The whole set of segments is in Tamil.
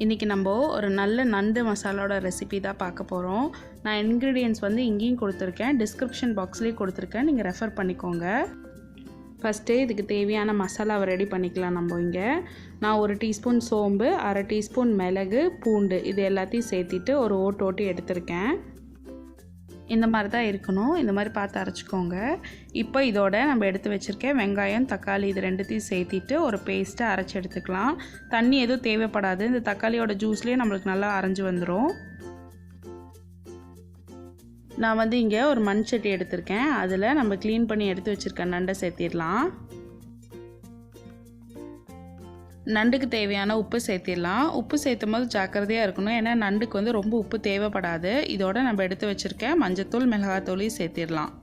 இன்றைக்கி நம்ம ஒரு நல்ல நண்டு மசாலாவோட ரெசிபி தான் பார்க்க போகிறோம். நான் இன்க்ரீடியன்ட்ஸ் வந்து இங்கேயும் கொடுத்துருக்கேன், டிஸ்கிரிப்ஷன் பாக்ஸ்லேயும் கொடுத்துருக்கேன், நீங்கள் ரெஃபர் பண்ணிக்கோங்க. ஃபஸ்ட்டு இதுக்கு தேவையான மசாலாவை ரெடி பண்ணிக்கலாம். நம்ம இங்கே நான் 1 டீஸ்பூன் சோம்பு, 1/2 டீஸ்பூன் மிளகு, பூண்டு இது எல்லாத்தையும் சேர்த்திட்டு ஒரு ஓட்டு எடுத்திருக்கேன். இந்த மாதிரி தான் இருக்கணும், இந்த மாதிரி பார்த்து அரைச்சிக்கோங்க. இப்போ இதோட நம்ம எடுத்து வச்சுருக்கேன் வெங்காயம், தக்காளி இது ரெண்டுத்தையும் சேர்த்திட்டு ஒரு பேஸ்ட்டை அரைச்சி எடுத்துக்கலாம். தண்ணி எதுவும் தேவைப்படாது, இந்த தக்காளியோட ஜூஸ்லேயே நம்மளுக்கு நல்லா அரைஞ்சி வந்துடும். நான் வந்து இங்கே ஒரு மண் சட்டி எடுத்திருக்கேன், அதில் நம்ம க்ளீன் பண்ணி எடுத்து வச்சுருக்க நண்டை சேர்த்திடலாம். நண்டுக்கு தேவையான உப்பு சேர்த்திடலாம். உப்பு சேர்த்தும் போது ஜாக்கிரதையாக இருக்கணும், ஏன்னா நண்டுக்கு வந்து ரொம்ப உப்பு தேவைப்படாது. இதோட நம்ம எடுத்து வச்சுருக்கேன் மஞ்சத்தூள், மிளகாத்தூளையும் சேர்த்திடலாம்.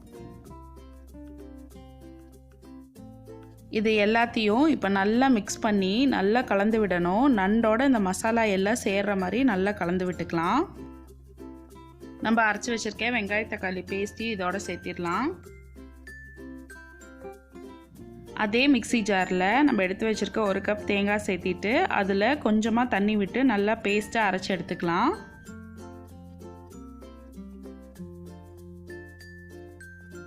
இது எல்லாத்தையும் இப்போ நல்லா மிக்ஸ் பண்ணி நல்லா கலந்து விடணும். நண்டோட இந்த மசாலா எல்லாம் சேர்கிற மாதிரி நல்லா கலந்து விட்டுக்கலாம். நம்ம அரைச்சி வச்சுருக்கேன் வெங்காய தக்காளி பேஸ்ட்டு இதோட சேர்த்திடலாம். அதே மிக்ஸி ஜாரில் நம்ம எடுத்து வச்சுருக்க 1 கப் தேங்காய் சேர்த்திட்டு அதில் கொஞ்சமாக தண்ணி விட்டு நல்லா பேஸ்ட்டாக அரைச்சி எடுத்துக்கலாம்.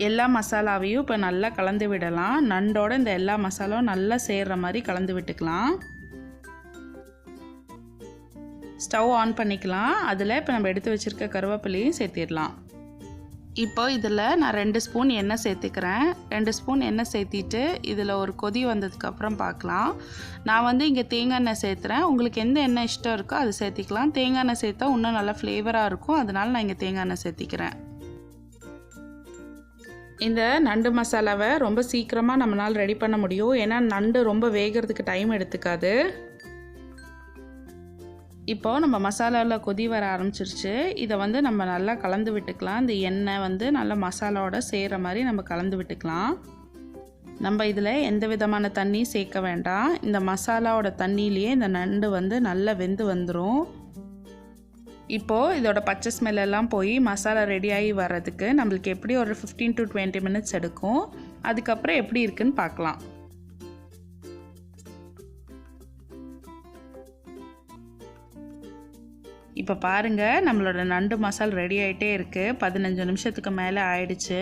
எல்லா மசாலாவையும் இப்போ நல்லா கலந்து விடலாம். நண்டோட இந்த எல்லா மசாலாவும் நல்லா சேர்கிற மாதிரி கலந்து விட்டுக்கலாம். ஸ்டவ் ஆன் பண்ணிக்கலாம். அதில் இப்போ நம்ம எடுத்து வச்சுருக்க கருவேப்பிலையும் சேர்த்திடலாம். இப்போ இதில் நான் 2 ஸ்பூன் எண்ணெய் சேர்த்துக்கிறேன். 2 ஸ்பூன் எண்ணெய் சேர்த்திட்டு இதில் ஒரு கொதி வந்ததுக்கப்புறம் பார்க்கலாம். நான் வந்து இங்கே தேங்காய் எண்ணெய் சேர்த்துறேன். உங்களுக்கு எந்த எண்ணெய் இஷ்டம் இருக்கோ அது சேர்த்திக்கலாம். தேங்காய் எண்ணெய் சேர்த்தா இன்னும் நல்லா ஃப்ளேவராக இருக்கும், அதனால் நான் இங்கே தேங்காய் எண்ணெய் சேர்த்திக்கிறேன். இந்த நண்டு மசாலாவை ரொம்ப சீக்கிரமாக நம்மளால் ரெடி பண்ண முடியும், ஏன்னா நண்டு ரொம்ப வேகிறதுக்கு டைம் எடுத்துக்காது. இப்போது நம்ம மசாலாவில் கொதி வர ஆரம்பிச்சிருச்சு. இதை வந்து நம்ம நல்லா கலந்து விட்டுக்கலாம். இந்த எண்ணெய் வந்து நல்லா மசாலாவோட சேர்கிற மாதிரி நம்ம கலந்து விட்டுக்கலாம். நம்ம இதில் எந்த விதமான தண்ணி சேர்க்க வேண்டாம். இந்த மசாலாவோட தண்ணியிலேயே இந்த நண்டு வந்து நல்லா வெந்து வந்துடும். இப்போது இதோட பச்சை ஸ்மெல்லாம் போய் மசாலா ரெடியாகி வர்றதுக்கு நம்மளுக்கு எப்படி ஒரு 15 to 20 மினிட்ஸ் எடுக்கும். அதுக்கப்புறம் எப்படி இருக்குன்னு பார்க்கலாம். இப்போ பாருங்கள், நம்மளோட நண்டு மசால் ரெடி ஆகிட்டே இருக்குது. 15 நிமிஷத்துக்கு மேலே ஆயிடுச்சு.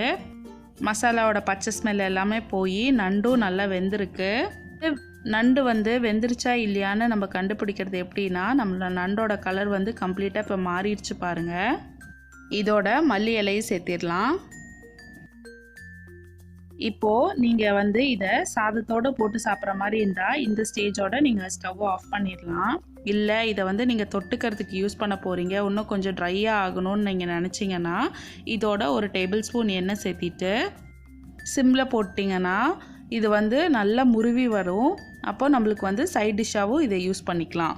மசாலாவோட பச்சை ஸ்மெல் எல்லாமே போய் நண்டும் நல்லா வெந்திருக்கு. நண்டு வந்து வெந்துருச்சா இல்லையான்னு நம்ம கண்டுபிடிக்கிறது எப்படின்னா, நம்மளோட நண்டோட கலர் வந்து கம்ப்ளீட்டாக இப்போ மாறிடுச்சு பாருங்கள். இதோட மல்லி இலையை சேர்த்திடலாம். இப்போது நீங்கள் வந்து இதை சாதத்தோடு போட்டு சாப்பிட்ற மாதிரி இருந்தால் இந்த ஸ்டேஜோட நீங்கள் ஸ்டவ் ஆஃப் பண்ணிடலாம். இல்லை இதை வந்து நீங்கள் தொட்டுக்கிறதுக்கு யூஸ் பண்ண போகிறீங்க, இன்னும் கொஞ்சம் ட்ரையாக ஆகணும்னு நீங்கள் நினச்சிங்கன்னா இதோட 1 டேபிள் ஸ்பூன் எண்ணெய் சேர்த்திட்டு சிம்மில் போட்டிங்கன்னா இது வந்து நல்லா முருவி வரும். அப்போ நம்மளுக்கு வந்து சைட் டிஷ்ஷாகவும் இதை யூஸ் பண்ணிக்கலாம்.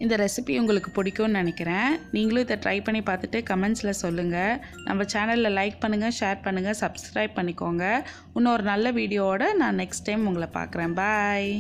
இந்த ரெசிபி உங்களுக்கு பிடிக்கும்னு நினைக்கிறேன். நீங்களும் இதை ட்ரை பண்ணி பார்த்துட்டு கமெண்ட்ஸில் சொல்லுங்கள். நம்ம சேனலில் லைக் பண்ணுங்கள், ஷேர் பண்ணுங்கள், சப்ஸ்கிரைப் பண்ணிக்கோங்க. இன்னொரு நல்ல வீடியோவோட நான் நெக்ஸ்ட் டைம் உங்களை பார்க்குறேன். பாய்.